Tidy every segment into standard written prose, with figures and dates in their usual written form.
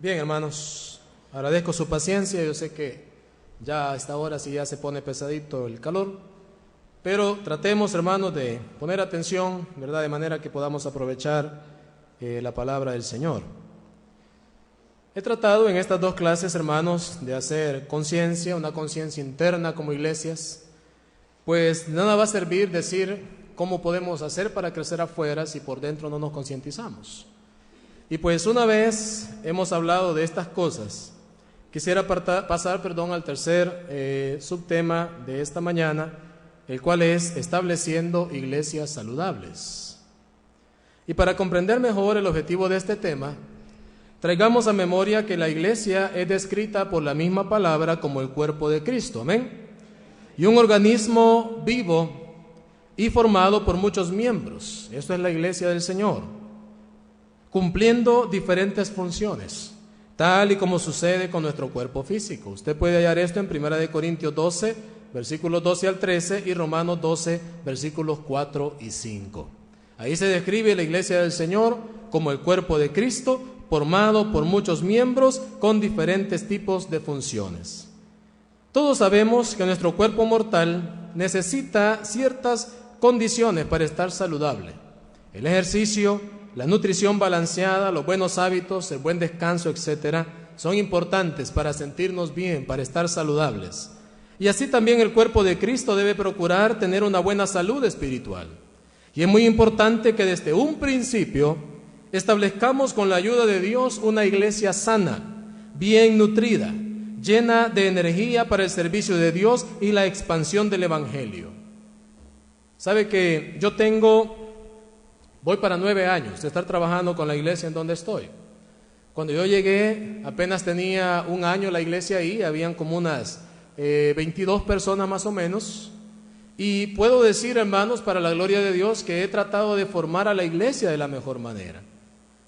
Bien, hermanos, agradezco su paciencia. Yo sé que ya a esta hora sí ya se pone pesadito el calor, pero tratemos, hermanos, de poner atención, ¿verdad?, de manera que podamos aprovechar la palabra del Señor. He tratado en estas dos clases, hermanos, de hacer conciencia, una conciencia interna como iglesias, pues nada va a servir decir cómo podemos hacer para crecer afuera si por dentro no nos concientizamos. Y pues una vez hemos hablado de estas cosas, quisiera pasar al tercer subtema de esta mañana, el cual es estableciendo iglesias saludables. Y para comprender mejor el objetivo de este tema, traigamos a memoria que la iglesia es descrita por la misma palabra como el cuerpo de Cristo, amén, y un organismo vivo y formado por muchos miembros. Esto es la iglesia del Señor, cumpliendo diferentes funciones, tal y como sucede con nuestro cuerpo físico. Usted puede hallar esto en 1 Corintios 12, versículos 12 al 13, y Romanos 12, versículos 4 y 5. Ahí se describe la iglesia del Señor como el cuerpo de Cristo, formado por muchos miembros con diferentes tipos de funciones. Todos sabemos que nuestro cuerpo mortal necesita ciertas condiciones para estar saludable: el ejercicio, la nutrición balanceada, los buenos hábitos, el buen descanso, etc. son importantes para sentirnos bien, para estar saludables. Y así también el cuerpo de Cristo debe procurar tener una buena salud espiritual. Y es muy importante que desde un principio establezcamos con la ayuda de Dios una iglesia sana, bien nutrida, llena de energía para el servicio de Dios y la expansión del Evangelio. Sabe que yo voy para 9 años de estar trabajando con la iglesia en donde estoy. Cuando yo llegué, apenas tenía un año la iglesia ahí, habían como unas 22 personas más o menos. Y puedo decir, hermanos, para la gloria de Dios, que he tratado de formar a la iglesia de la mejor manera.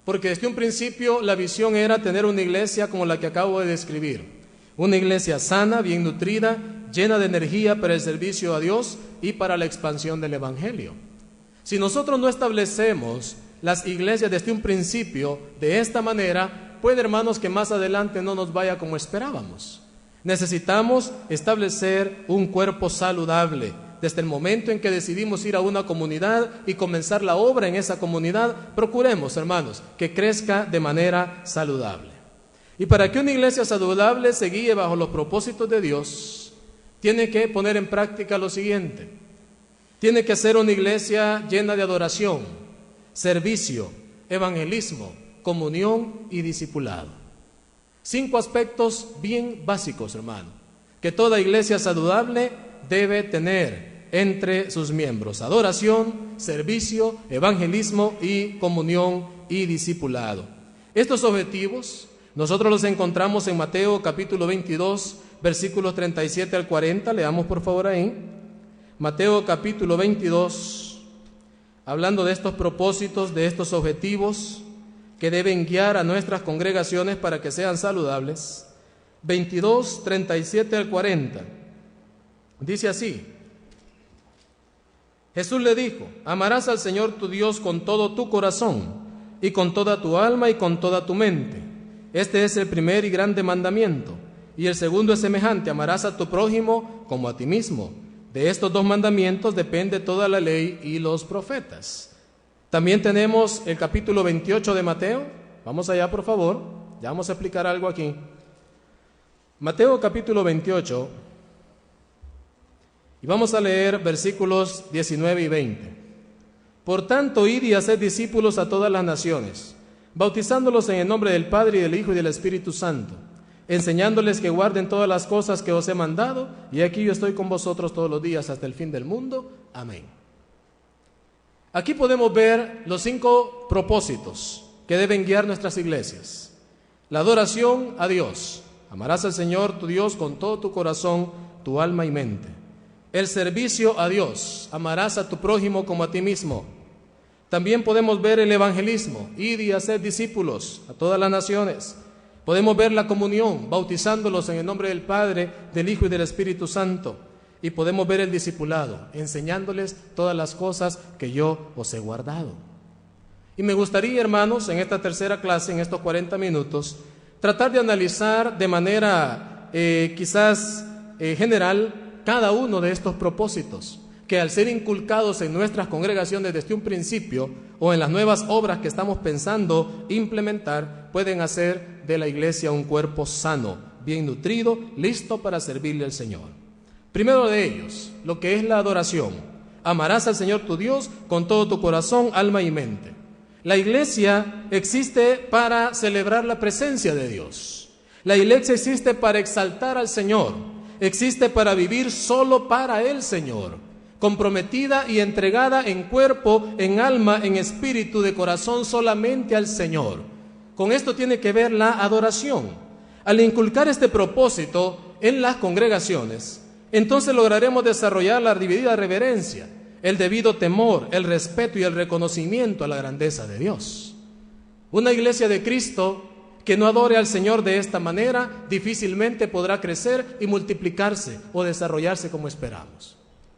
Porque desde un principio la visión era tener una iglesia como la que acabo de describir. Una iglesia sana, bien nutrida, llena de energía para el servicio a Dios y para la expansión del Evangelio. Si nosotros no establecemos las iglesias desde un principio de esta manera, puede, hermanos, que más adelante no nos vaya como esperábamos. Necesitamos establecer un cuerpo saludable. Desde el momento en que decidimos ir a una comunidad y comenzar la obra en esa comunidad, procuremos, hermanos, que crezca de manera saludable. Y para que una iglesia saludable se guíe bajo los propósitos de Dios, tiene que poner en práctica lo siguiente: tiene que ser una iglesia llena de adoración, servicio, evangelismo, comunión y discipulado. 5 aspectos bien básicos, hermano, que toda iglesia saludable debe tener entre sus miembros: adoración, servicio, evangelismo y comunión y discipulado. Estos objetivos nosotros los encontramos en Mateo capítulo 22, versículos 37 al 40. Leamos por favor ahí. Mateo capítulo 22, hablando de estos propósitos, de estos objetivos que deben guiar a nuestras congregaciones para que sean saludables. 22, 37 al 40. Dice así: Jesús le dijo: amarás al Señor tu Dios con todo tu corazón, y con toda tu alma, y con toda tu mente. Este es el primer y grande mandamiento. Y el segundo es semejante: amarás a tu prójimo como a ti mismo. De estos 2 mandamientos depende toda la ley y los profetas. También tenemos el capítulo 28 de Mateo. Vamos allá, por favor. Ya vamos a explicar algo aquí. Mateo capítulo 28. Y vamos a leer versículos 19 y 20. Por tanto, id y haced discípulos a todas las naciones, bautizándolos en el nombre del Padre, y del Hijo, y del Espíritu Santo, enseñándoles que guarden todas las cosas que os he mandado, y aquí yo estoy con vosotros todos los días hasta el fin del mundo. Amén. Aquí podemos ver los 5 propósitos que deben guiar nuestras iglesias. La adoración a Dios: amarás al Señor tu Dios con todo tu corazón, tu alma y mente. El servicio a Dios: amarás a tu prójimo como a ti mismo. También podemos ver el evangelismo: id y haced discípulos a todas las naciones. Podemos ver la comunión, bautizándolos en el nombre del Padre, del Hijo y del Espíritu Santo. Y podemos ver el discipulado, enseñándoles todas las cosas que yo os he guardado. Y me gustaría, hermanos, en esta tercera clase, en estos 40 minutos, tratar de analizar de manera quizás general cada uno de estos propósitos que al ser inculcados en nuestras congregaciones desde un principio o en las nuevas obras que estamos pensando implementar, pueden hacer de la iglesia un cuerpo sano, bien nutrido, listo para servirle al Señor. Primero de ellos, lo que es la adoración. Amarás al Señor tu Dios con todo tu corazón, alma y mente. La iglesia existe para celebrar la presencia de Dios. La iglesia existe para exaltar al Señor. Existe para vivir solo para el Señor, comprometida y entregada en cuerpo, en alma, en espíritu, de corazón solamente al Señor. Con esto tiene que ver la adoración. Al inculcar este propósito en las congregaciones, entonces lograremos desarrollar la debida reverencia, el debido temor, el respeto y el reconocimiento a la grandeza de Dios. Una iglesia de Cristo que no adore al Señor de esta manera difícilmente podrá crecer y multiplicarse o desarrollarse como esperamos.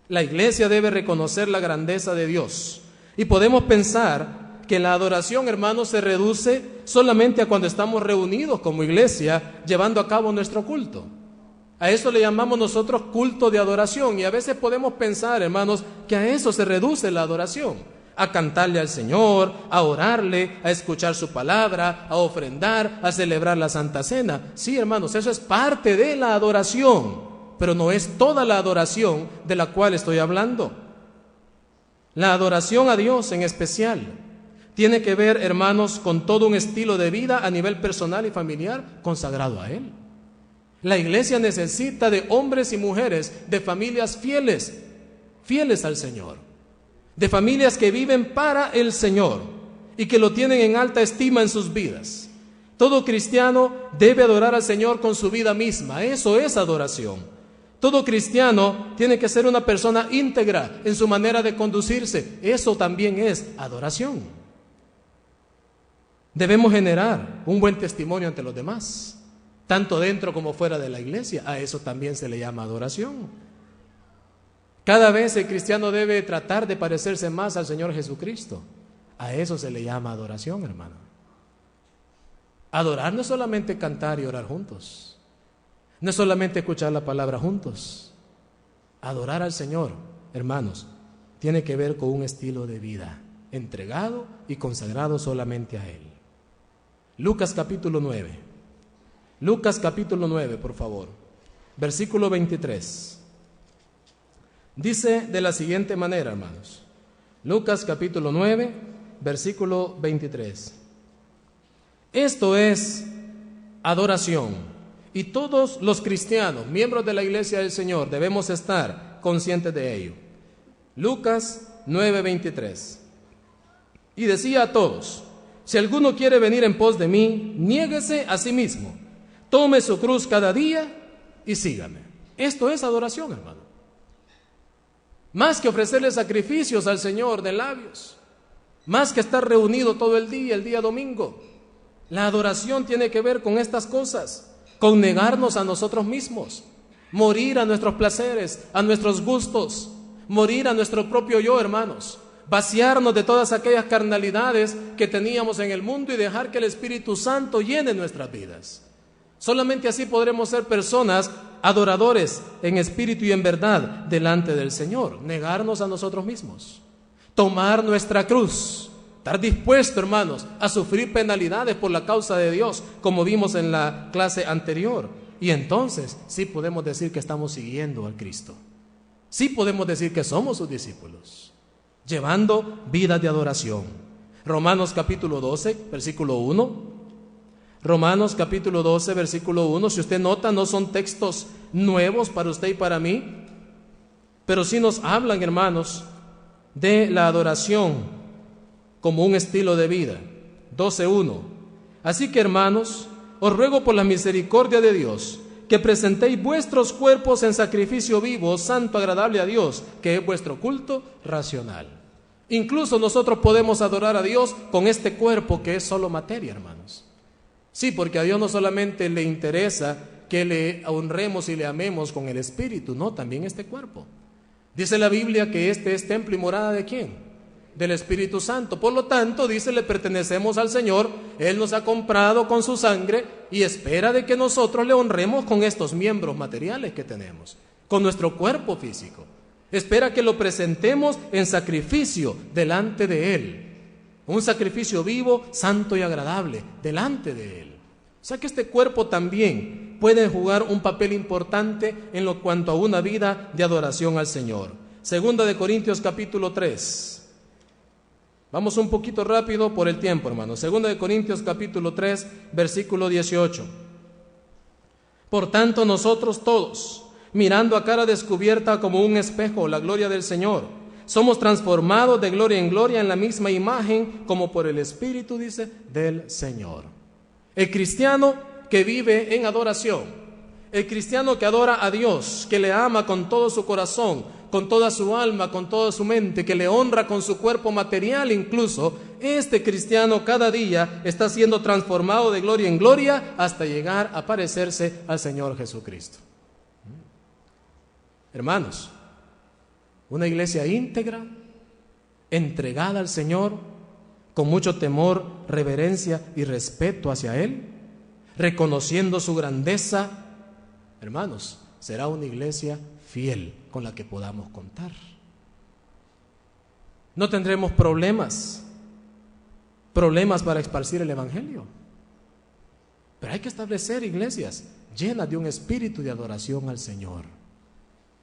La iglesia debe reconocer la grandeza de Dios y podemos pensar que la adoración, hermanos, se reduce solamente a cuando estamos reunidos como iglesia llevando a cabo nuestro culto. A eso le llamamos nosotros culto de adoración, y a veces podemos pensar, hermanos, que a eso se reduce la adoración, a cantarle al Señor, a orarle, a escuchar su palabra, a ofrendar, a celebrar la Santa Cena. Sí, hermanos, eso es parte de la adoración, pero no es toda la adoración de la cual estoy hablando. La adoración a Dios en especial tiene que ver, hermanos, con todo un estilo de vida a nivel personal y familiar consagrado a Él. La iglesia necesita de hombres y mujeres, de familias fieles, fieles al Señor, de familias que viven para el Señor y que lo tienen en alta estima en sus vidas. Todo cristiano debe adorar al Señor con su vida misma, eso es adoración. Todo cristiano tiene que ser una persona íntegra en su manera de conducirse, eso también es adoración. Debemos generar un buen testimonio ante los demás, tanto dentro como fuera de la iglesia. A eso también se le llama adoración. Cada vez el cristiano debe tratar de parecerse más al Señor Jesucristo. A eso se le llama adoración, hermano. Adorar no es solamente cantar y orar juntos, no es solamente escuchar la palabra juntos. Adorar al Señor, hermanos, tiene que ver con un estilo de vida entregado y consagrado solamente a Él. Lucas capítulo 9. Lucas capítulo 9, por favor, versículo 23. Dice de la siguiente manera, hermanos. Lucas capítulo 9, versículo 23. Esto es adoración, y todos los cristianos, miembros de la iglesia del Señor, debemos estar conscientes de ello. Lucas 9, 23. Y decía a todos: si alguno quiere venir en pos de mí, niéguese a sí mismo, tome su cruz cada día y sígame. Esto es adoración, hermano. Más que ofrecerle sacrificios al Señor de labios, más que estar reunido todo el día domingo, la adoración tiene que ver con estas cosas, con negarnos a nosotros mismos, morir a nuestros placeres, a nuestros gustos, morir a nuestro propio yo, hermanos, vaciarnos de todas aquellas carnalidades que teníamos en el mundo y dejar que el Espíritu Santo llene nuestras vidas. Solamente así podremos ser personas adoradores en espíritu y en verdad delante del Señor. Negarnos a nosotros mismos, tomar nuestra cruz, estar dispuesto, hermanos, a sufrir penalidades por la causa de Dios, como vimos en la clase anterior. Y entonces sí podemos decir que estamos siguiendo al Cristo. Sí podemos decir que somos sus discípulos, llevando vidas de adoración. Romanos capítulo 12, versículo 1. Romanos capítulo 12, versículo 1. Si usted nota, no son textos nuevos para usted y para mí, pero sí nos hablan, hermanos, de la adoración como un estilo de vida. 12:1. Así que, hermanos, os ruego por la misericordia de Dios que presentéis vuestros cuerpos en sacrificio vivo, santo, agradable a Dios, que es vuestro culto racional. Incluso nosotros podemos adorar a Dios con este cuerpo que es solo materia, hermanos. Sí, porque a Dios no solamente le interesa que le honremos y le amemos con el espíritu, no, también este cuerpo. Dice la Biblia que este es templo y morada ¿de quién? Del Espíritu Santo. Por lo tanto, dice, le pertenecemos al Señor, Él nos ha comprado con su sangre y espera de que nosotros le honremos con estos miembros materiales que tenemos, con nuestro cuerpo físico. Espera que lo presentemos en sacrificio delante de Él, un sacrificio vivo, santo y agradable delante de Él. O sea que este cuerpo también puede jugar un papel importante en lo cuanto a una vida de adoración al Señor. Segunda de Corintios capítulo 3. Vamos un poquito rápido por el tiempo, hermanos. Segunda de Corintios capítulo 3, versículo 18. Por tanto, nosotros todos, mirando a cara descubierta como un espejo la gloria del Señor, somos transformados de gloria en gloria en la misma imagen, como por el Espíritu, dice, del Señor. El cristiano que vive en adoración, el cristiano que adora a Dios, que le ama con todo su corazón, con toda su alma, con toda su mente, que le honra con su cuerpo material incluso, este cristiano cada día está siendo transformado de gloria en gloria hasta llegar a parecerse al Señor Jesucristo. Hermanos, una iglesia íntegra, entregada al Señor, con mucho temor, reverencia y respeto hacia Él, reconociendo su grandeza, hermanos, será una iglesia fiel con la que podamos contar. No tendremos problemas para esparcir el Evangelio. Pero hay que establecer iglesias llenas de un espíritu de adoración al Señor.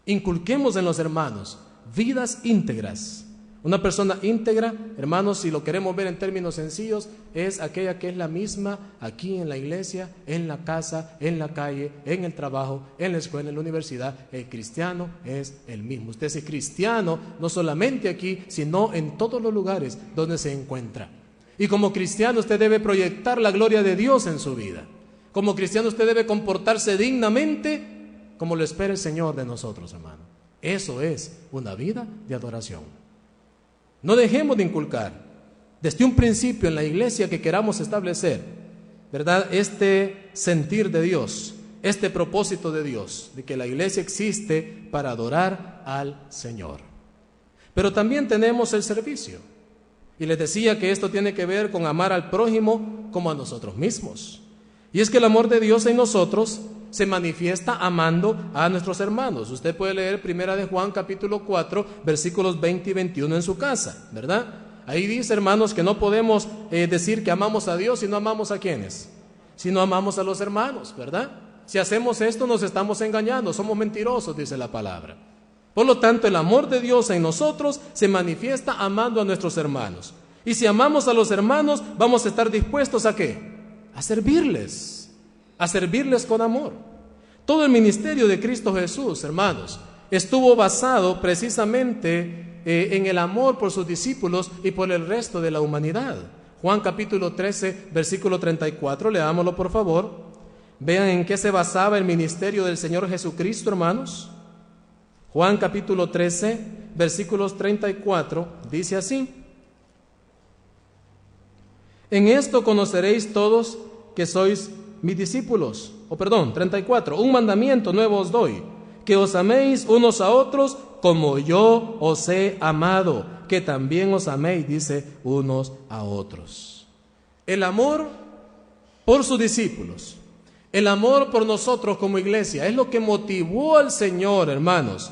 Inculquemos en los hermanos vidas íntegras. Una persona íntegra, hermanos, si lo queremos ver en términos sencillos, es aquella que es la misma aquí en la iglesia, en la casa, en la calle, en el trabajo, en la escuela, en la universidad. El cristiano es el mismo. Usted es cristiano no solamente aquí, sino en todos los lugares donde se encuentra. Y como cristiano usted debe proyectar la gloria de Dios en su vida. Como cristiano usted debe comportarse dignamente como lo espera el Señor de nosotros, hermano. Eso es una vida de adoración. No dejemos de inculcar desde un principio en la iglesia que queramos establecer, ¿verdad?, este sentir de Dios, este propósito de Dios, de que la iglesia existe para adorar al Señor. Pero también tenemos el servicio. Y les decía que esto tiene que ver con amar al prójimo como a nosotros mismos. Y es que el amor de Dios en nosotros se manifiesta amando a nuestros hermanos. Usted puede leer Primera de Juan capítulo 4, versículos 20 y 21 en su casa, ¿verdad? Ahí dice, hermanos, que no podemos decir que amamos a Dios si no amamos a ¿quiénes? Si no amamos a los hermanos, ¿verdad? Si hacemos esto nos estamos engañando, somos mentirosos, dice la palabra. Por lo tanto, el amor de Dios en nosotros se manifiesta amando a nuestros hermanos. Y si amamos a los hermanos, vamos a estar dispuestos ¿a qué? A servirles con amor. Todo el ministerio de Cristo Jesús, hermanos, estuvo basado precisamente en el amor por sus discípulos y por el resto de la humanidad. Juan capítulo 13, versículo 34, leámoslo por favor. Vean en qué se basaba el ministerio del Señor Jesucristo, hermanos. Juan capítulo 13, versículos 34, dice así: en esto conoceréis todos que sois mis discípulos. 34, un mandamiento nuevo os doy, que os améis unos a otros como yo os he amado, que también os améis, dice, unos a otros. El amor por sus discípulos, el amor por nosotros como iglesia, es lo que motivó al Señor, hermanos,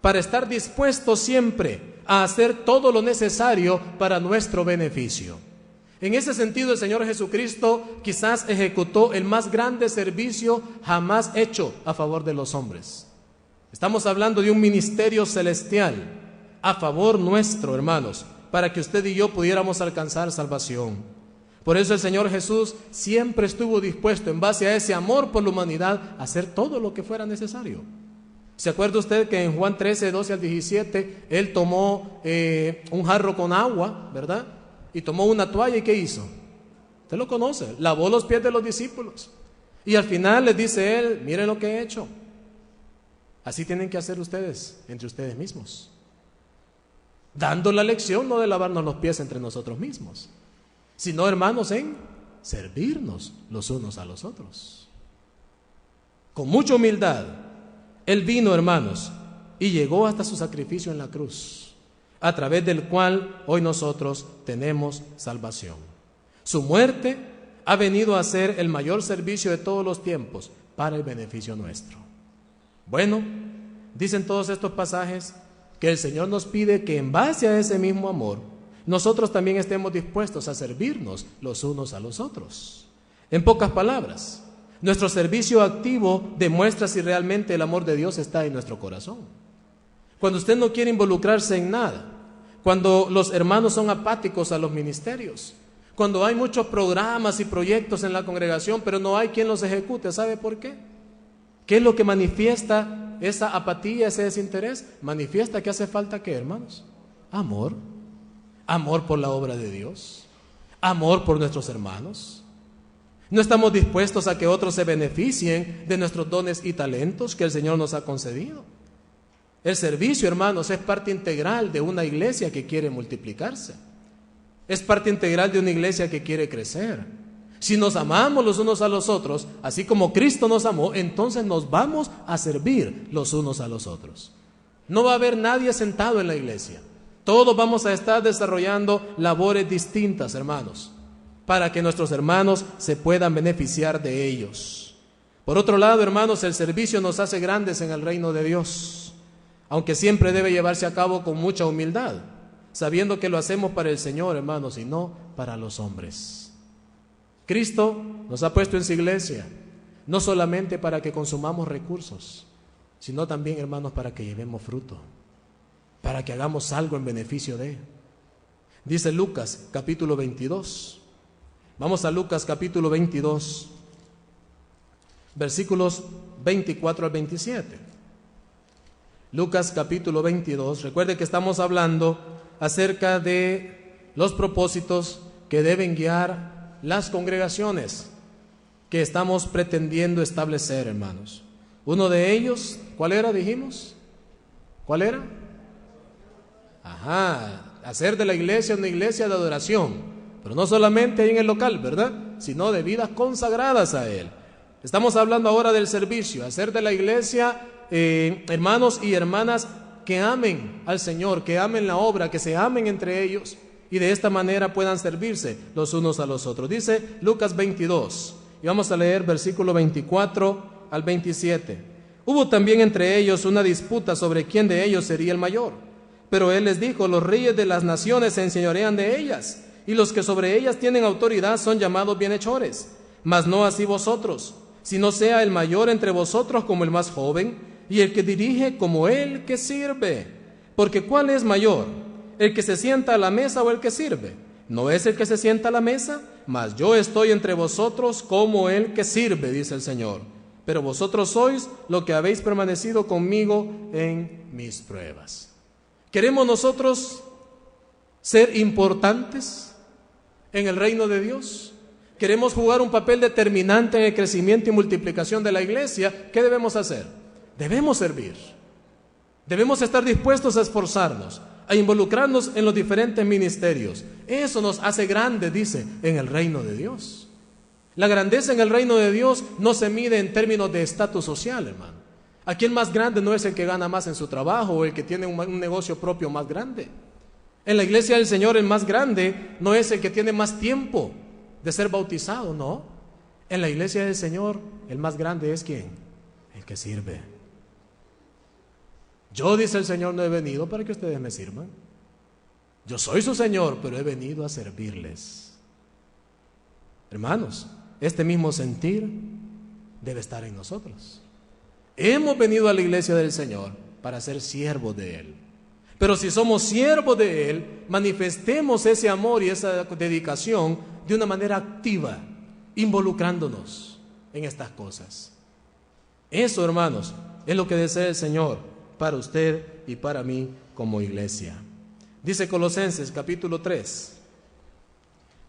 para estar dispuesto siempre a hacer todo lo necesario para nuestro beneficio. En ese sentido, el Señor Jesucristo quizás ejecutó el más grande servicio jamás hecho a favor de los hombres. Estamos hablando de un ministerio celestial a favor nuestro, hermanos, para que usted y yo pudiéramos alcanzar salvación. Por eso el Señor Jesús siempre estuvo dispuesto, en base a ese amor por la humanidad, a hacer todo lo que fuera necesario. ¿Se acuerda usted que en Juan 13, 12 al 17, Él tomó un jarro con agua, ¿verdad?, y tomó una toalla, ¿y qué hizo? Usted lo conoce, lavó los pies de los discípulos. Y al final les dice Él, miren lo que he hecho. Así tienen que hacer ustedes, entre ustedes mismos. Dando la lección no de lavarnos los pies entre nosotros mismos, sino, hermanos, en servirnos los unos a los otros. Con mucha humildad, Él vino, hermanos, y llegó hasta su sacrificio en la cruz, a través del cual hoy nosotros tenemos salvación. Su muerte ha venido a ser el mayor servicio de todos los tiempos para el beneficio nuestro. Bueno, dicen todos estos pasajes que el Señor nos pide que en base a ese mismo amor, nosotros también estemos dispuestos a servirnos los unos a los otros. En pocas palabras, nuestro servicio activo demuestra si realmente el amor de Dios está en nuestro corazón. Cuando usted no quiere involucrarse en nada, cuando los hermanos son apáticos a los ministerios, cuando hay muchos programas y proyectos en la congregación, pero no hay quien los ejecute, ¿sabe por qué? ¿Qué es lo que manifiesta esa apatía, ese desinterés? Manifiesta que hace falta, ¿qué, hermanos? Amor. Amor por la obra de Dios. Amor por nuestros hermanos. No estamos dispuestos a que otros se beneficien de nuestros dones y talentos que el Señor nos ha concedido. El servicio, hermanos, es parte integral de una iglesia que quiere multiplicarse. Es parte integral de una iglesia que quiere crecer. Si nos amamos los unos a los otros, así como Cristo nos amó, entonces nos vamos a servir los unos a los otros. No va a haber nadie sentado en la iglesia. Todos vamos a estar desarrollando labores distintas, hermanos, para que nuestros hermanos se puedan beneficiar de ellos. Por otro lado, hermanos, el servicio nos hace grandes en el reino de Dios, aunque siempre debe llevarse a cabo con mucha humildad, sabiendo que lo hacemos para el Señor, hermanos, y no para los hombres. Cristo nos ha puesto en su iglesia, no solamente para que consumamos recursos, sino también, hermanos, para que llevemos fruto, para que hagamos algo en beneficio de Él. Dice Lucas capítulo 22. Vamos a Lucas capítulo 22, versículos 24 al 27. Lucas capítulo 22, recuerde que estamos hablando acerca de los propósitos que deben guiar las congregaciones que estamos pretendiendo establecer, hermanos. Uno de ellos, ¿cuál era? Dijimos. ¿Cuál era? Hacer de la iglesia una iglesia de adoración, pero no solamente ahí en el local, ¿verdad? Sino de vidas consagradas a Él. Estamos hablando ahora del servicio, hacer de la iglesia hermanos y hermanas que amen al Señor, que amen la obra, que se amen entre ellos y de esta manera puedan servirse los unos a los otros. Dice Lucas 22 y vamos a leer versículo 24 al 27. Hubo también entre ellos una disputa sobre quién de ellos sería el mayor. Pero Él les dijo: los reyes de las naciones se enseñorean de ellas, y los que sobre ellas tienen autoridad son llamados bienhechores. Mas no así vosotros, sino sea el mayor entre vosotros como el más joven, y el que dirige como el que sirve. Porque ¿cuál es mayor? ¿El que se sienta a la mesa o el que sirve? ¿No es el que se sienta a la mesa? Mas yo estoy entre vosotros como el que sirve, dice el Señor. Pero vosotros sois lo que habéis permanecido conmigo en mis pruebas. ¿Queremos nosotros ser importantes en el reino de Dios? ¿Queremos jugar un papel determinante en el crecimiento y multiplicación de la iglesia? ¿Qué debemos hacer? Debemos servir. Debemos estar dispuestos a esforzarnos, a involucrarnos en los diferentes ministerios. Eso nos hace grandes, dice, en el reino de Dios. La grandeza en el reino de Dios no se mide en términos de estatus social, hermano. Aquí el más grande no es el que gana más en su trabajo o el que tiene un negocio propio más grande. En la iglesia del Señor el más grande no es el que tiene más tiempo de ser bautizado, no. En la iglesia del Señor el más grande es ¿quién? El que sirve. Yo, dice el Señor, no he venido para que ustedes me sirvan. Yo soy su Señor, pero he venido a servirles. Hermanos, este mismo sentir debe estar en nosotros. Hemos venido a la iglesia del Señor para ser siervos de Él. Pero si somos siervos de Él, manifestemos ese amor y esa dedicación de una manera activa, involucrándonos en estas cosas. Eso, hermanos, es lo que desea el Señor para usted y para mí como iglesia. Dice Colosenses capítulo 3.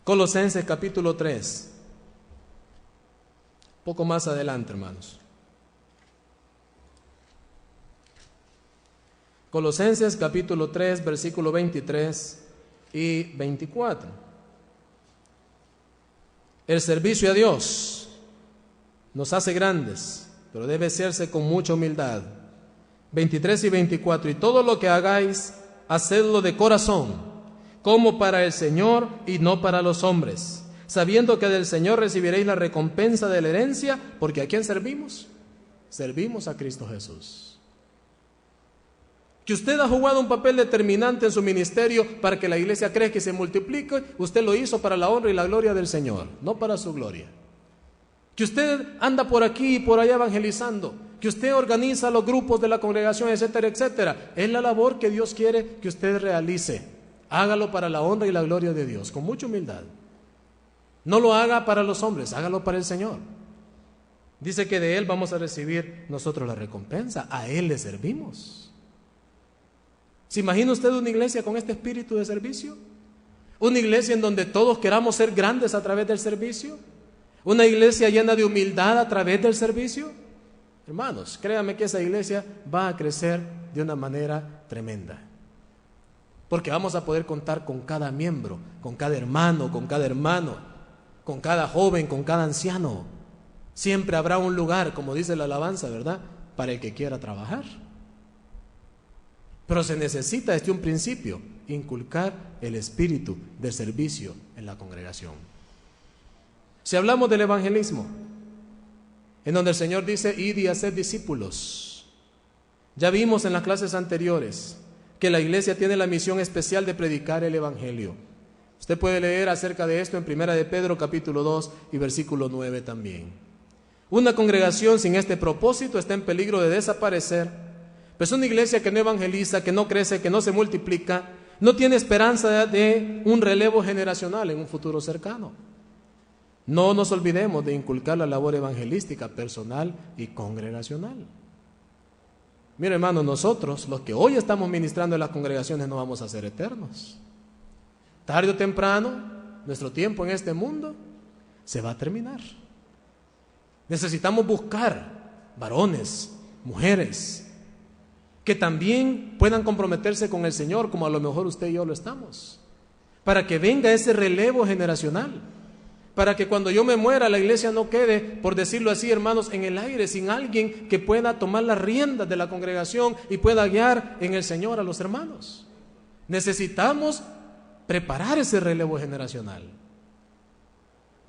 Colosenses capítulo 3. Poco más adelante, hermanos. Colosenses capítulo 3, versículo 23 y 24. El servicio a Dios nos hace grandes, pero debe hacerse con mucha humildad. 23 y 24. Y todo lo que hagáis, hacedlo de corazón, como para el Señor y no para los hombres, sabiendo que del Señor recibiréis la recompensa de la herencia, porque ¿a quién servimos? Servimos a Cristo Jesús. Que usted ha jugado un papel determinante en su ministerio para que la iglesia crezca y se multiplique, usted lo hizo para la honra y la gloria del Señor, no para su gloria. Que usted anda por aquí y por allá evangelizando, que usted organiza los grupos de la congregación, etcétera, etcétera, es la labor que Dios quiere que usted realice. Hágalo para la honra y la gloria de Dios, con mucha humildad. No lo haga para los hombres, hágalo para el Señor. Dice que de Él vamos a recibir nosotros la recompensa, a Él le servimos. ¿Se imagina usted una iglesia con este espíritu de servicio? ¿Una iglesia en donde todos queramos ser grandes a través del servicio? ¿Una iglesia llena de humildad a través del servicio? Hermanos, créanme que esa iglesia va a crecer de una manera tremenda. Porque vamos a poder contar con cada miembro, con cada hermano, con cada joven, con cada anciano. Siempre habrá un lugar, como dice la alabanza, ¿verdad?, para el que quiera trabajar. Pero se necesita desde un principio inculcar el espíritu de servicio en la congregación. Si hablamos del evangelismo, en donde el Señor dice, id y haced discípulos, ya vimos en las clases anteriores que la iglesia tiene la misión especial de predicar el evangelio. Usted puede leer acerca de esto en 1 de Pedro capítulo 2 y versículo 9 también. Una congregación sin este propósito está en peligro de desaparecer. Pues una iglesia que no evangeliza, que no crece, que no se multiplica, no tiene esperanza de un relevo generacional en un futuro cercano. No nos olvidemos de inculcar la labor evangelística personal y congregacional. Mira, hermano, nosotros, los que hoy estamos ministrando en las congregaciones, no vamos a ser eternos. Tarde o temprano, nuestro tiempo en este mundo se va a terminar. Necesitamos buscar varones, mujeres, que también puedan comprometerse con el Señor, como a lo mejor usted y yo lo estamos, para que venga ese relevo generacional, para que cuando yo me muera la iglesia no quede, por decirlo así, hermanos, en el aire, sin alguien que pueda tomar las riendas de la congregación y pueda guiar en el Señor a los hermanos. Necesitamos preparar ese relevo generacional.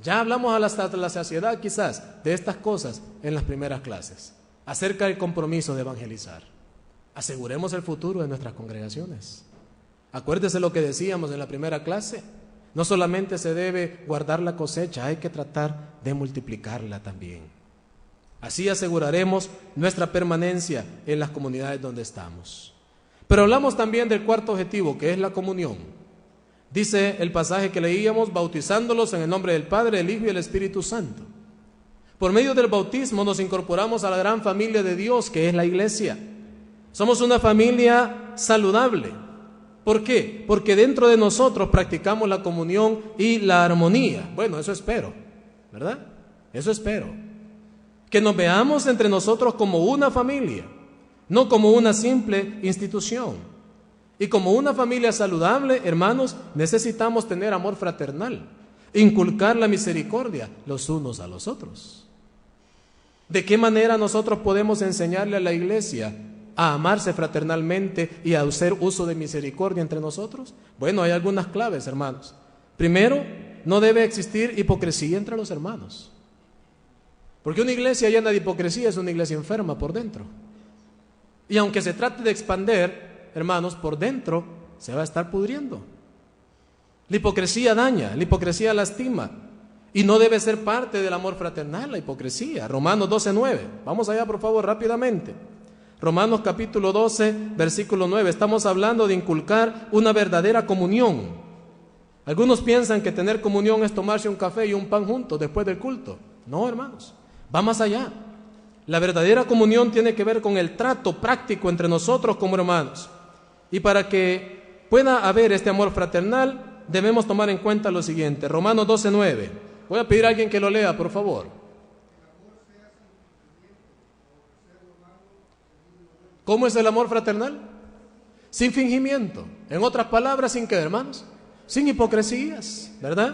Ya hablamos hasta la saciedad quizás de estas cosas en las primeras clases, acerca del compromiso de evangelizar. Aseguremos el futuro de nuestras congregaciones. Acuérdese lo que decíamos en la primera clase. No solamente se debe guardar la cosecha, hay que tratar de multiplicarla también. Así aseguraremos nuestra permanencia en las comunidades donde estamos. Pero hablamos también del cuarto objetivo, que es la comunión. Dice el pasaje que leíamos, bautizándolos en el nombre del Padre, del Hijo y del Espíritu Santo. Por medio del bautismo nos incorporamos a la gran familia de Dios, que es la iglesia. Somos una familia saludable. ¿Por qué? Porque dentro de nosotros practicamos la comunión y la armonía. Bueno, eso espero, ¿verdad? Eso espero. Que nos veamos entre nosotros como una familia, no como una simple institución. Y como una familia saludable, hermanos, necesitamos tener amor fraternal, inculcar la misericordia los unos a los otros. ¿De qué manera nosotros podemos enseñarle a la iglesia a amarse fraternalmente y a hacer uso de misericordia entre nosotros? Bueno, hay algunas claves, hermanos. Primero, no debe existir hipocresía entre los hermanos, porque una iglesia llena de hipocresía es una iglesia enferma por dentro. Y aunque se trate de expander, hermanos, por dentro se va a estar pudriendo. La hipocresía daña, la hipocresía lastima, y no debe ser parte del amor fraternal la hipocresía. Romanos 12:9, vamos allá por favor rápidamente. Romanos capítulo 12, versículo 9. Estamos hablando de inculcar una verdadera comunión. Algunos piensan que tener comunión es tomarse un café y un pan juntos después del culto. No, hermanos, va más allá. La verdadera comunión tiene que ver con el trato práctico entre nosotros como hermanos. Y para que pueda haber este amor fraternal, debemos tomar en cuenta lo siguiente. Romanos 12:9. Voy a pedir a alguien que lo lea, por favor. ¿Cómo es el amor fraternal? Sin fingimiento. En otras palabras, ¿sin qué, hermanos? Sin hipocresías, ¿verdad?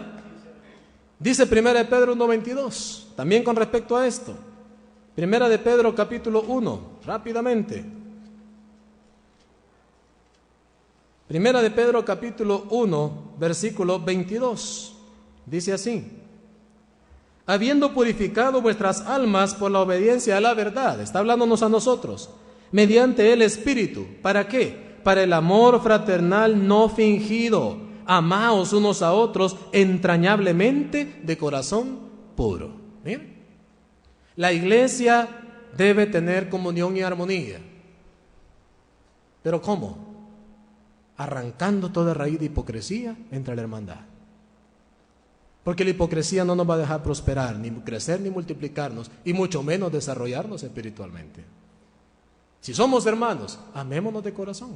Dice 1 de Pedro 1:22, también con respecto a esto. 1 de Pedro capítulo 1, rápidamente. 1 de Pedro capítulo 1, versículo 22. Dice así: habiendo purificado vuestras almas por la obediencia a la verdad, está hablándonos a nosotros, mediante el Espíritu. ¿Para qué? Para el amor fraternal no fingido. Amaos unos a otros entrañablemente de corazón puro. ¿Bien? La iglesia debe tener comunión y armonía. ¿Pero cómo? Arrancando toda raíz de hipocresía entre la hermandad. Porque la hipocresía no nos va a dejar prosperar, ni crecer, ni multiplicarnos, y mucho menos desarrollarnos espiritualmente. Si somos hermanos, amémonos de corazón.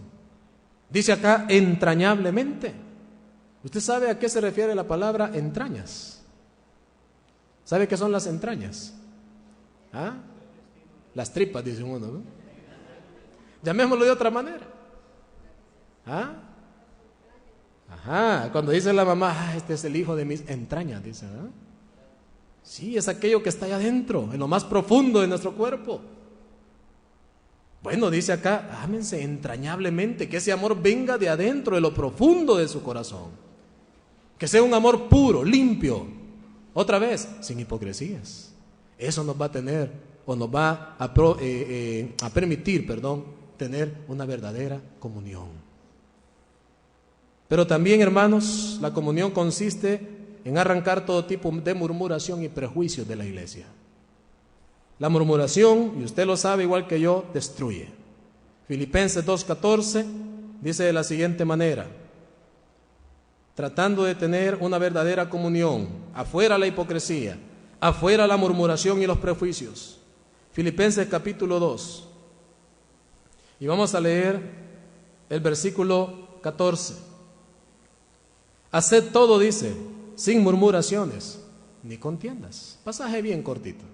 Dice acá, entrañablemente. ¿Usted sabe a qué se refiere la palabra entrañas? ¿Sabe qué son las entrañas? ¿Ah? Las tripas, dice uno, ¿no? Llamémoslo de otra manera. ¿Ah? Ajá, cuando dice la mamá, este es el hijo de mis entrañas, dice, ¿ah? Sí, es aquello que está allá adentro, en lo más profundo de nuestro cuerpo. Bueno, dice acá, ámense entrañablemente, que ese amor venga de adentro, de lo profundo de su corazón. Que sea un amor puro, limpio. Otra vez, sin hipocresías. Eso nos va a tener, o nos va a permitir, tener una verdadera comunión. Pero también, hermanos, la comunión consiste en arrancar todo tipo de murmuración y prejuicios de la iglesia. La murmuración, y usted lo sabe igual que yo, destruye. Filipenses 2:14 dice de la siguiente manera: tratando de tener una verdadera comunión, afuera la hipocresía, afuera la murmuración y los prejuicios. Filipenses capítulo 2. Y vamos a leer el versículo 14. Haced todo, dice, sin murmuraciones ni contiendas. Pasaje bien cortito.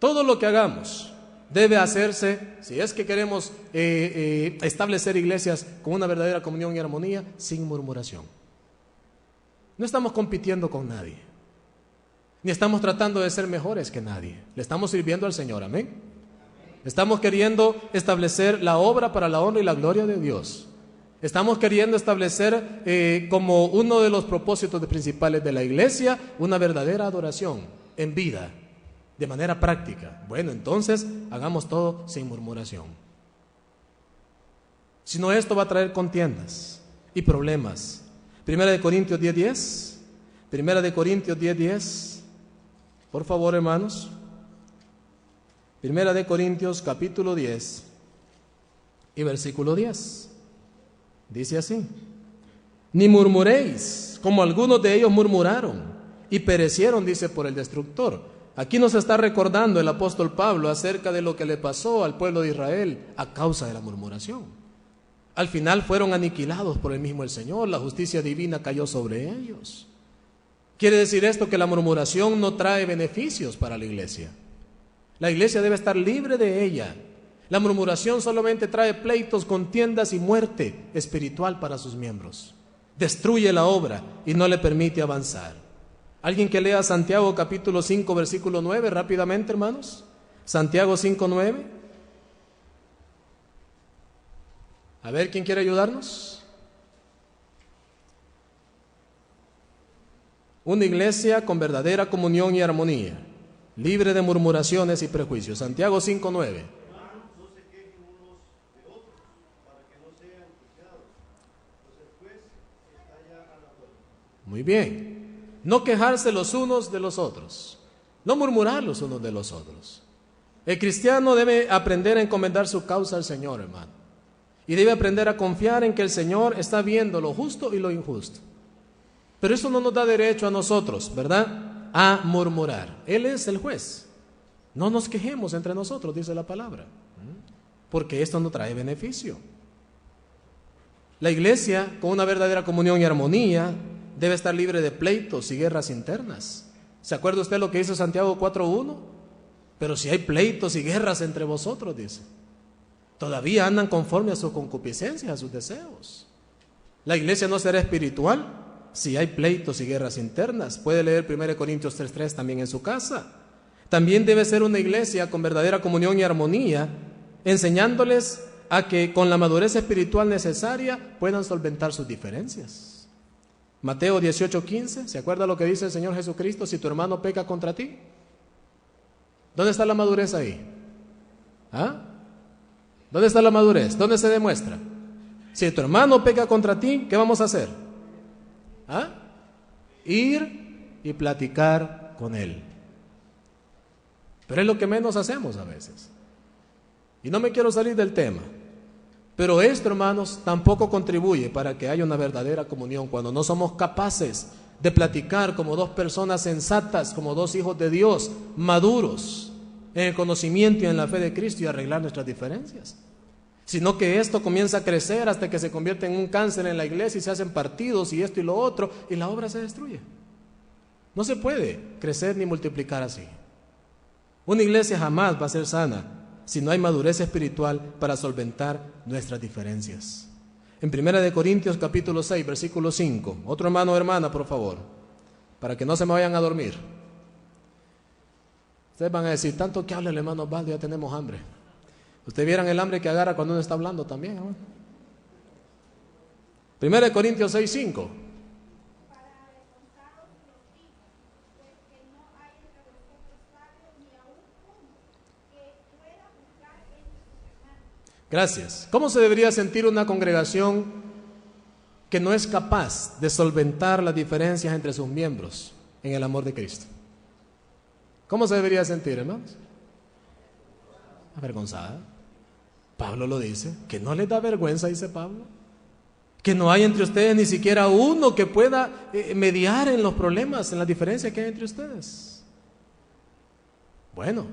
Todo lo que hagamos debe hacerse, si es que queremos establecer iglesias con una verdadera comunión y armonía, sin murmuración. No estamos compitiendo con nadie, ni estamos tratando de ser mejores que nadie. Le estamos sirviendo al Señor, amén. Estamos queriendo establecer la obra para la honra y la gloria de Dios. Estamos queriendo establecer como uno de los propósitos principales de la iglesia una verdadera adoración en vida, de manera práctica. Bueno, entonces hagamos todo sin murmuración. Si no, esto va a traer contiendas y problemas. Primera de Corintios 10:10. Primera de Corintios 10:10. Por favor, hermanos. Primera de Corintios capítulo 10 y versículo 10. Dice así: ni murmuréis, como algunos de ellos murmuraron y perecieron, dice, por el destructor. Aquí nos está recordando el apóstol Pablo acerca de lo que le pasó al pueblo de Israel a causa de la murmuración. Al final fueron aniquilados por el mismo el Señor, la justicia divina cayó sobre ellos. Quiere decir esto que la murmuración no trae beneficios para la iglesia. La iglesia debe estar libre de ella. La murmuración solamente trae pleitos, contiendas y muerte espiritual para sus miembros. Destruye la obra y no le permite avanzar. ¿Alguien que lea Santiago capítulo 5 versículo 9 rápidamente, hermanos? Santiago 5:9. A ver, ¿quién quiere ayudarnos? Una iglesia con verdadera comunión y armonía, libre de murmuraciones y prejuicios. Santiago 5:9. Muy bien. No quejarse los unos de los otros, no murmurar los unos de los otros. El cristiano debe aprender a encomendar su causa al Señor, hermano, y debe aprender a confiar en que el Señor está viendo lo justo y lo injusto. Pero eso no nos da derecho a nosotros, ¿verdad?, a murmurar. Él es el juez. No nos quejemos entre nosotros, dice la palabra, porque esto no trae beneficio. La iglesia, con una verdadera comunión y armonía, debe estar libre de pleitos y guerras internas. ¿Se acuerda usted lo que dice Santiago 4:1? Pero si hay pleitos y guerras entre vosotros, dice, todavía andan conforme a su concupiscencia, a sus deseos. La iglesia no será espiritual si hay pleitos y guerras internas. Puede leer 1 Corintios 3:3 también en su casa. También debe ser una iglesia con verdadera comunión y armonía, enseñándoles a que con la madurez espiritual necesaria puedan solventar sus diferencias. Mateo 18:15, ¿se acuerda lo que dice el Señor Jesucristo? Si tu hermano peca contra ti, ¿dónde está la madurez ahí? ¿Ah? ¿Dónde está la madurez? ¿Dónde se demuestra? Si tu hermano peca contra ti, ¿qué vamos a hacer? ¿Ah? Ir y platicar con él. Pero es lo que menos hacemos a veces. Y no me quiero salir del tema, pero esto, hermanos, tampoco contribuye para que haya una verdadera comunión cuando no somos capaces de platicar como dos personas sensatas, como dos hijos de Dios, maduros en el conocimiento y en la fe de Cristo, y arreglar nuestras diferencias. Sino que esto comienza a crecer hasta que se convierte en un cáncer en la iglesia y se hacen partidos y esto y lo otro, y la obra se destruye. No se puede crecer ni multiplicar así. Una iglesia jamás va a ser sana si no hay madurez espiritual para solventar nuestras diferencias. En 1 Corintios capítulo 6, versículo 5, otro hermano o hermana, por favor, para que no se me vayan a dormir. Ustedes van a decir, tanto que habla el hermano Osvaldo, ya tenemos hambre. Ustedes vieran el hambre que agarra cuando uno está hablando también, hermano. 1 Corintios 6, 5. Gracias. ¿Cómo se debería sentir una congregación que no es capaz de solventar las diferencias entre sus miembros en el amor de Cristo? ¿Cómo se debería sentir, hermanos? Avergonzada. Pablo lo dice, que no les da vergüenza, dice Pablo, que no hay entre ustedes ni siquiera uno que pueda mediar en los problemas, en las diferencias que hay entre ustedes. Bueno,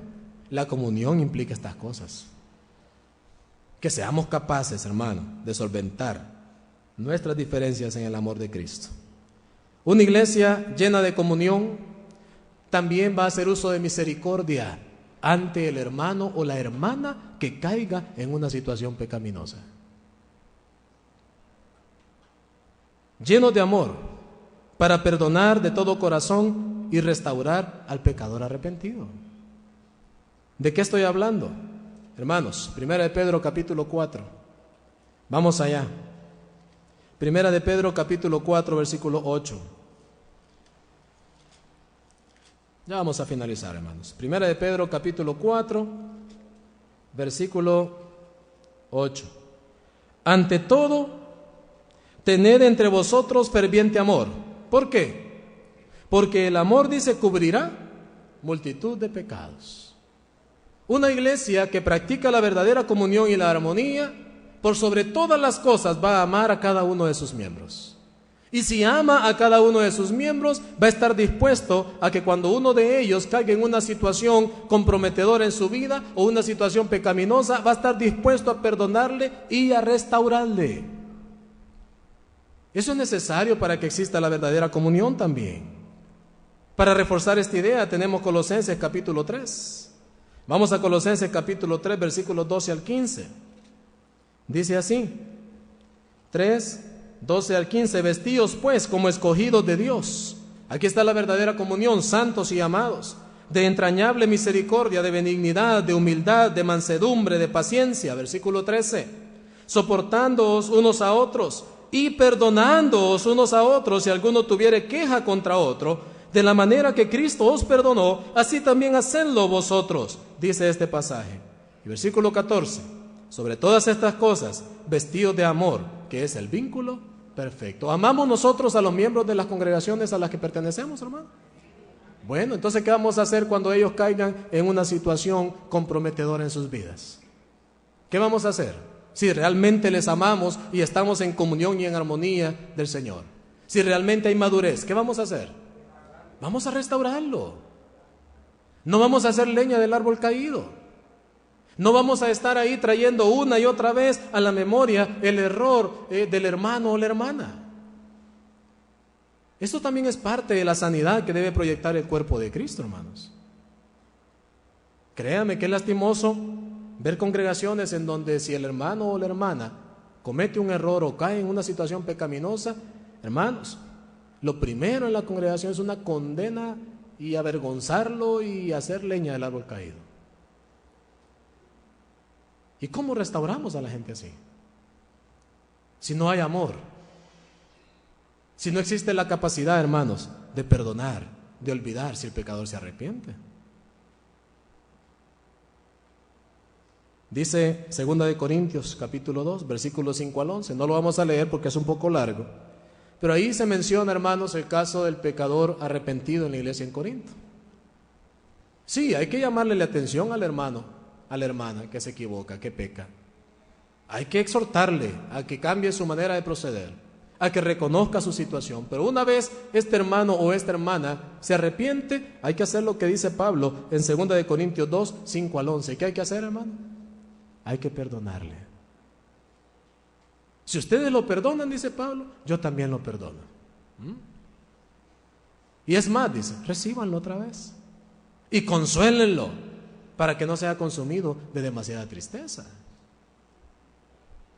la comunión implica estas cosas. Que seamos capaces, hermano, de solventar nuestras diferencias en el amor de Cristo. Una iglesia llena de comunión también va a hacer uso de misericordia ante el hermano o la hermana que caiga en una situación pecaminosa. Llenos de amor para perdonar de todo corazón y restaurar al pecador arrepentido. ¿De qué estoy hablando? Hermanos, 1 de Pedro capítulo 4, vamos allá. 1 de Pedro capítulo 4, versículo 8. Ya vamos a finalizar, hermanos. 1 de Pedro capítulo 4, versículo 8. Ante todo, tened entre vosotros ferviente amor. ¿Por qué? Porque el amor, dice, cubrirá multitud de pecados. Una iglesia que practica la verdadera comunión y la armonía, por sobre todas las cosas va a amar a cada uno de sus miembros. Y si ama a cada uno de sus miembros, va a estar dispuesto a que cuando uno de ellos caiga en una situación comprometedora en su vida o una situación pecaminosa, va a estar dispuesto a perdonarle y a restaurarle. Eso es necesario para que exista la verdadera comunión también. Para reforzar esta idea tenemos Colosenses capítulo 3. Vamos a Colosenses capítulo 3, versículos 12 al 15. Dice así, 3, 12 al 15, vestíos pues como escogidos de Dios. Aquí está la verdadera comunión, santos y amados, de entrañable misericordia, de benignidad, de humildad, de mansedumbre, de paciencia. Versículo 13, soportándoos unos a otros y perdonándoos unos a otros si alguno tuviere queja contra otro. De la manera que Cristo os perdonó, así también hacedlo vosotros, dice este pasaje. Y versículo 14, sobre todas estas cosas, vestidos de amor, que es el vínculo perfecto. ¿Amamos nosotros a los miembros de las congregaciones a las que pertenecemos, hermano? Bueno, entonces, ¿qué vamos a hacer cuando ellos caigan en una situación comprometedora en sus vidas? ¿Qué vamos a hacer? Si realmente les amamos y estamos en comunión y en armonía del Señor. Si realmente hay madurez, ¿qué vamos a hacer? Vamos a restaurarlo. No vamos a hacer leña del árbol caído. No vamos a estar ahí trayendo una y otra vez a la memoria el error del hermano o la hermana. Esto también es parte de la sanidad que debe proyectar el cuerpo de Cristo, hermanos. Créame que es lastimoso ver congregaciones en donde si el hermano o la hermana comete un error o cae en una situación pecaminosa, hermanos, lo primero en la congregación es una condena y avergonzarlo y hacer leña del árbol caído. ¿Y cómo restauramos a la gente así? Si no hay amor. Si no existe la capacidad, hermanos, de perdonar, de olvidar si el pecador se arrepiente. Dice 2 Corintios capítulo 2, versículos 5 al 11. No lo vamos a leer porque es un poco largo. Pero ahí se menciona, hermanos, el caso del pecador arrepentido en la iglesia en Corinto. Sí, hay que llamarle la atención al hermano, a la hermana que se equivoca, que peca. Hay que exhortarle a que cambie su manera de proceder, a que reconozca su situación. Pero una vez este hermano o esta hermana se arrepiente, hay que hacer lo que dice Pablo en 2 Corintios 2, 5 al 11. ¿Qué hay que hacer, hermano? Hay que perdonarle. Si ustedes lo perdonan, dice Pablo, yo también lo perdono. Y es más, dice, recíbanlo otra vez y consuélenlo para que no sea consumido de demasiada tristeza.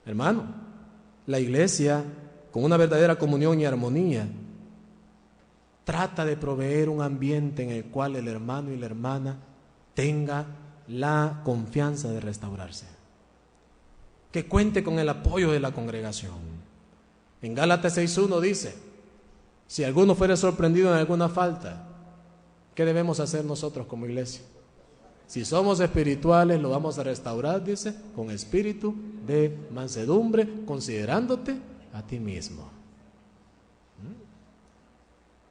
Hermano, la iglesia, con una verdadera comunión y armonía, trata de proveer un ambiente en el cual el hermano y la hermana tenga la confianza de restaurarse, que cuente con el apoyo de la congregación. En Gálatas 6:1 dice, si alguno fuere sorprendido en alguna falta, ¿qué debemos hacer nosotros como iglesia? Si somos espirituales, lo vamos a restaurar, dice, con espíritu de mansedumbre, considerándote a ti mismo.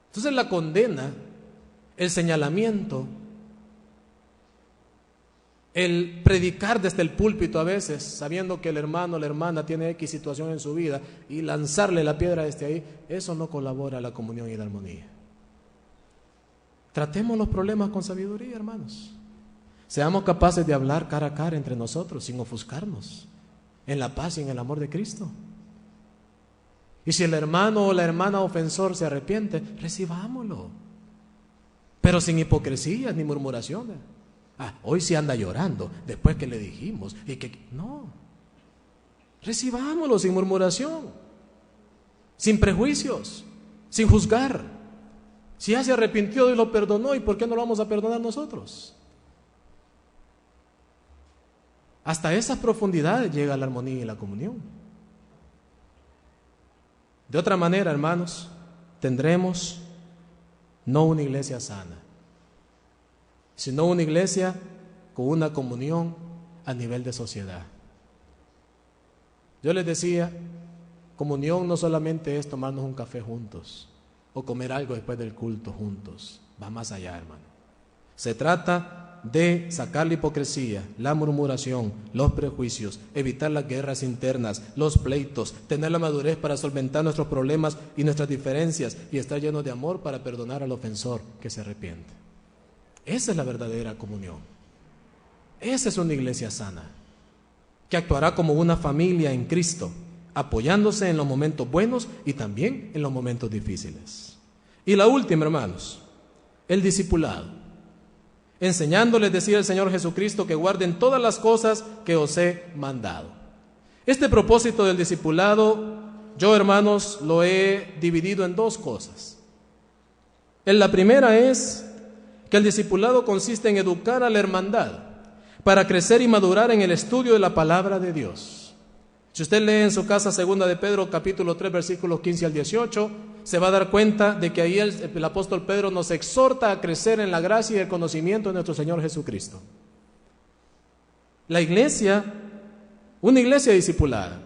Entonces la condena, el señalamiento, el predicar desde el púlpito a veces, sabiendo que el hermano o la hermana tiene X situación en su vida y lanzarle la piedra desde ahí, eso no colabora a la comunión y la armonía. Tratemos los problemas con sabiduría, hermanos. Seamos capaces de hablar cara a cara entre nosotros sin ofuscarnos, en la paz y en el amor de Cristo. Y si el hermano o la hermana ofensor se arrepiente, recibámoslo, pero sin hipocresías ni murmuraciones. Hoy sí anda llorando después que le dijimos y que no. Recibámoslo sin murmuración, sin prejuicios, sin juzgar. Si ya se arrepintió y lo perdonó, ¿y por qué no lo vamos a perdonar nosotros? Hasta esas profundidades llega la armonía y la comunión. De otra manera, hermanos, tendremos no una iglesia sana, sino una iglesia con una comunión a nivel de sociedad. Yo les decía, comunión no solamente es tomarnos un café juntos o comer algo después del culto juntos, va más allá, hermano. Se trata de sacar la hipocresía, la murmuración, los prejuicios, evitar las guerras internas, los pleitos, tener la madurez para solventar nuestros problemas y nuestras diferencias y estar llenos de amor para perdonar al ofensor que se arrepiente. Esa es la verdadera comunión. Esa es una iglesia sana, que actuará como una familia en Cristo, apoyándose en los momentos buenos y también en los momentos difíciles. Y la última, hermanos, el discipulado. Enseñándoles, decía el Señor Jesucristo, que guarden todas las cosas que os he mandado. Este propósito del discipulado, yo, hermanos, lo he dividido en dos cosas. La primera es que el discipulado consiste en educar a la hermandad para crecer y madurar en el estudio de la palabra de Dios. Si usted lee en su casa 2 de Pedro capítulo 3 versículos 15 al 18, se va a dar cuenta de que ahí el apóstol Pedro nos exhorta a crecer en la gracia y el conocimiento de nuestro Señor Jesucristo. La iglesia, una iglesia discipulada,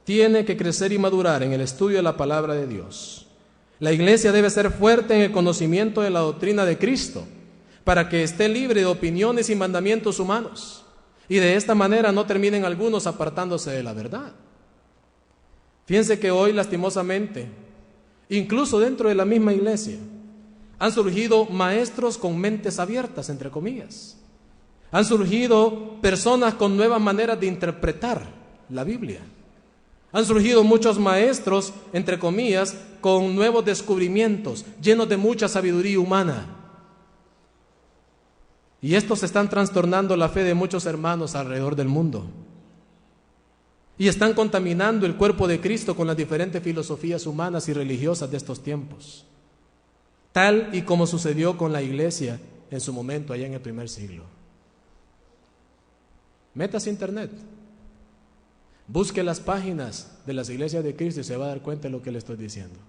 tiene que crecer y madurar en el estudio de la palabra de Dios. La iglesia debe ser fuerte en el conocimiento de la doctrina de Cristo, para que esté libre de opiniones y mandamientos humanos, y de esta manera no terminen algunos apartándose de la verdad. Fíjense que hoy, lastimosamente, incluso dentro de la misma iglesia, han surgido maestros con mentes abiertas, entre comillas. Han surgido personas con nuevas maneras de interpretar la Biblia. Han surgido muchos maestros, entre comillas, con nuevos descubrimientos, llenos de mucha sabiduría humana. Y estos están trastornando la fe de muchos hermanos alrededor del mundo. Y están contaminando el cuerpo de Cristo con las diferentes filosofías humanas y religiosas de estos tiempos. Tal y como sucedió con la iglesia en su momento, allá en el primer siglo. Métase a internet. Busque las páginas de las iglesias de Cristo y se va a dar cuenta de lo que le estoy diciendo.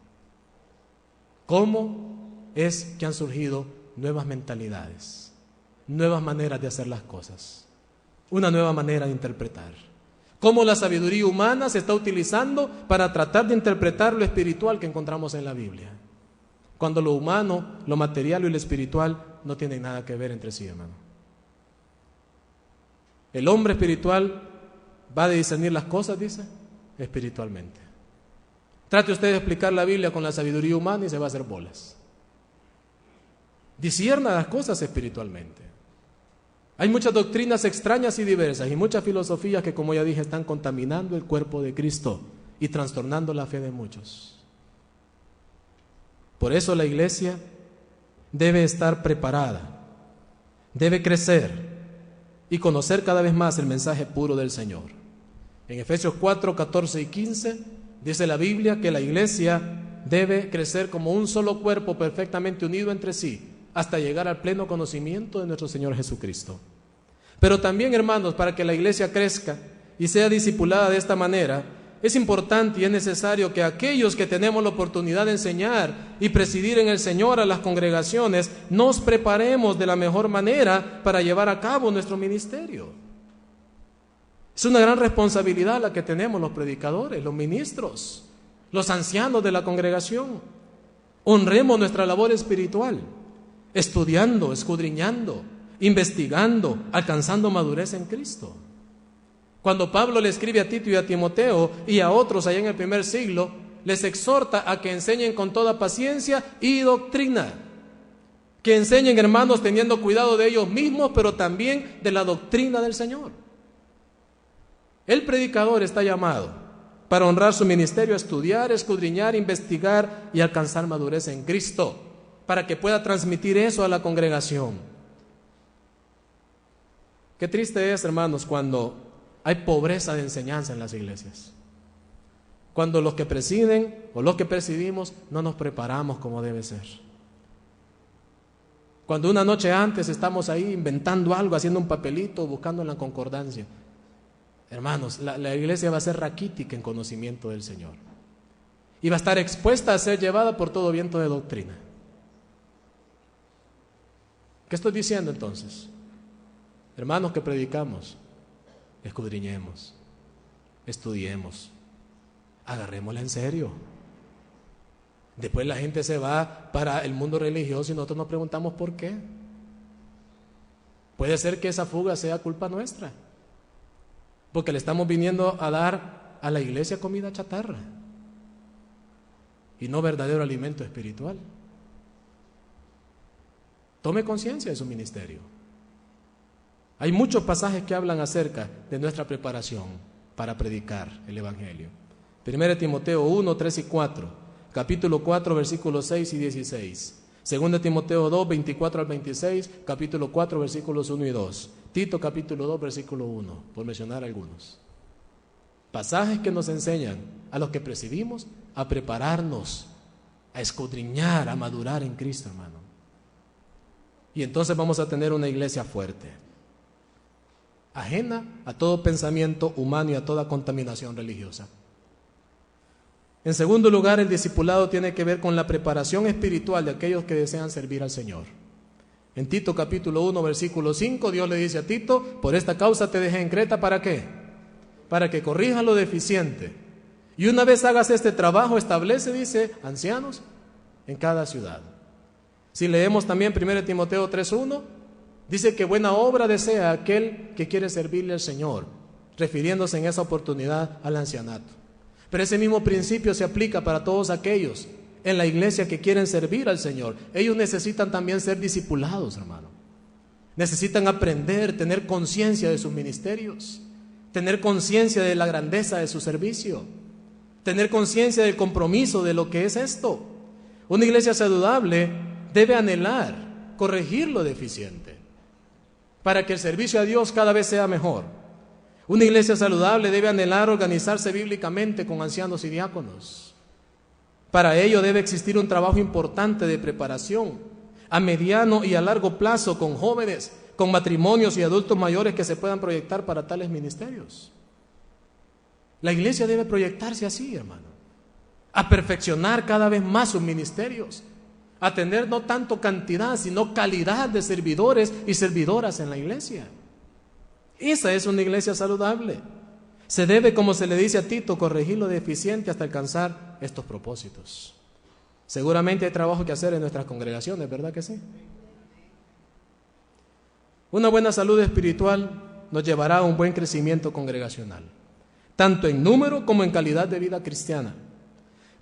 ¿Cómo es que han surgido nuevas mentalidades, nuevas maneras de hacer las cosas, una nueva manera de interpretar? ¿Cómo la sabiduría humana se está utilizando para tratar de interpretar lo espiritual que encontramos en la Biblia? Cuando lo humano, lo material y lo espiritual no tienen nada que ver entre sí, hermano. El hombre espiritual va a discernir las cosas, dice, espiritualmente. Trate usted de explicar la Biblia con la sabiduría humana y se va a hacer bolas. Discierna las cosas espiritualmente. Hay muchas doctrinas extrañas y diversas y muchas filosofías que, como ya dije, están contaminando el cuerpo de Cristo y trastornando la fe de muchos. Por eso la iglesia debe estar preparada, debe crecer y conocer cada vez más el mensaje puro del Señor. En Efesios 4, 14 y 15 dice la Biblia que la iglesia debe crecer como un solo cuerpo perfectamente unido entre sí hasta llegar al pleno conocimiento de nuestro Señor Jesucristo. Pero también, hermanos, para que la iglesia crezca y sea discipulada de esta manera, es importante y es necesario que aquellos que tenemos la oportunidad de enseñar y presidir en el Señor a las congregaciones, nos preparemos de la mejor manera para llevar a cabo nuestro ministerio. Es una gran responsabilidad la que tenemos los predicadores, los ministros, los ancianos de la congregación. Honremos nuestra labor espiritual, estudiando, escudriñando, investigando, alcanzando madurez en Cristo. Cuando Pablo le escribe a Tito y a Timoteo y a otros allá en el primer siglo, les exhorta a que enseñen con toda paciencia y doctrina. Que enseñen, hermanos, teniendo cuidado de ellos mismos, pero también de la doctrina del Señor. El predicador está llamado para honrar su ministerio a estudiar, escudriñar, investigar y alcanzar madurez en Cristo, para que pueda transmitir eso a la congregación. Qué triste es, hermanos, cuando hay pobreza de enseñanza en las iglesias. Cuando los que presiden o los que presidimos no nos preparamos como debe ser. Cuando una noche antes estamos ahí inventando algo, haciendo un papelito, buscando en la concordancia. Hermanos, la iglesia va a ser raquítica en conocimiento del Señor. Y va a estar expuesta a ser llevada por todo viento de doctrina. ¿Qué estoy diciendo entonces? Hermanos que predicamos, escudriñemos, estudiemos, agarrémosla en serio. Después la gente se va para el mundo religioso y nosotros nos preguntamos por qué. Puede ser que esa fuga sea culpa nuestra, porque le estamos viniendo a dar a la iglesia comida chatarra y no verdadero alimento espiritual. Tome conciencia de su ministerio. Hay muchos pasajes que hablan acerca de nuestra preparación para predicar el Evangelio. 1 Timoteo 1, 3 y 4, capítulo 4, versículos 6 y 16. 2 Timoteo 2, 24 al 26, capítulo 4, versículos 1 y 2. Tito capítulo 2, versículo 1, por mencionar algunos. Pasajes que nos enseñan a los que presidimos a prepararnos, a escudriñar, a madurar en Cristo, hermano. Y entonces vamos a tener una iglesia fuerte, ajena a todo pensamiento humano y a toda contaminación religiosa. En segundo lugar, el discipulado tiene que ver con la preparación espiritual de aquellos que desean servir al Señor. En Tito capítulo 1, versículo 5, Dios le dice a Tito: por esta causa te dejé en Creta, ¿para qué? Para que corrijas lo deficiente. Y una vez hagas este trabajo, establece, dice, ancianos en cada ciudad. Si leemos también 1 Timoteo 3:1, dice que buena obra desea aquel que quiere servirle al Señor, refiriéndose en esa oportunidad al ancianato. Pero ese mismo principio se aplica para todos aquellos en la iglesia que quieren servir al Señor. Ellos necesitan también ser discipulados, hermano. Necesitan aprender, tener conciencia de sus ministerios, tener conciencia de la grandeza de su servicio, tener conciencia del compromiso de lo que es esto. Una iglesia saludable debe anhelar corregir lo deficiente para que el servicio a Dios cada vez sea mejor. Una iglesia saludable debe anhelar organizarse bíblicamente con ancianos y diáconos. Para ello debe existir un trabajo importante de preparación a mediano y a largo plazo con jóvenes, con matrimonios y adultos mayores que se puedan proyectar para tales ministerios. La iglesia debe proyectarse así, hermano, a perfeccionar cada vez más sus ministerios a tener no tanto cantidad, sino calidad de servidores y servidoras en la iglesia. Esa es una iglesia saludable. Se debe, como se le dice a Tito, corregir lo deficiente hasta alcanzar estos propósitos. Seguramente hay trabajo que hacer en nuestras congregaciones, ¿verdad que sí? Una buena salud espiritual nos llevará a un buen crecimiento congregacional, tanto en número como en calidad de vida cristiana.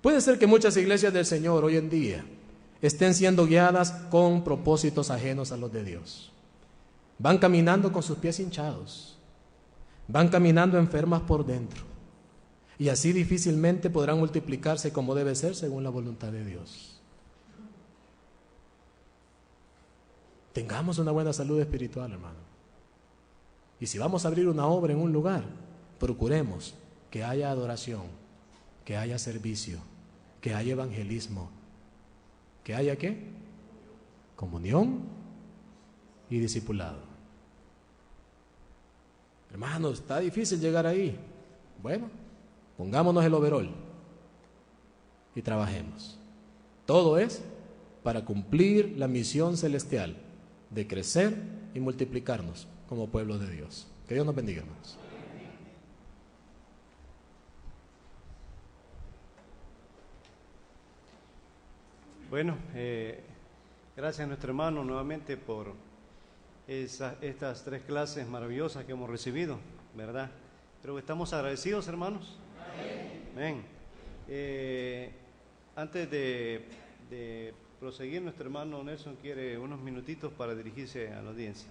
Puede ser que muchas iglesias del Señor hoy en día estén siendo guiadas con propósitos ajenos a los de Dios. Van caminando con sus pies hinchados, van caminando enfermas por dentro, y así difícilmente podrán multiplicarse como debe ser según la voluntad de Dios. Tengamos una buena salud espiritual, hermano. Y si vamos a abrir una obra en un lugar, procuremos que haya adoración, que haya servicio, que haya evangelismo, que haya ¿qué? Comunión y discipulado. Hermanos, está difícil llegar ahí. Bueno, pongámonos el overol y trabajemos. Todo es para cumplir la misión celestial de crecer y multiplicarnos como pueblo de Dios. Que Dios nos bendiga, hermanos. Bueno, gracias a nuestro hermano nuevamente por estas 3 clases maravillosas que hemos recibido, ¿verdad? Creo que estamos agradecidos, hermanos. Amén. Antes de proseguir, nuestro hermano Nelson quiere unos minutitos para dirigirse a la audiencia.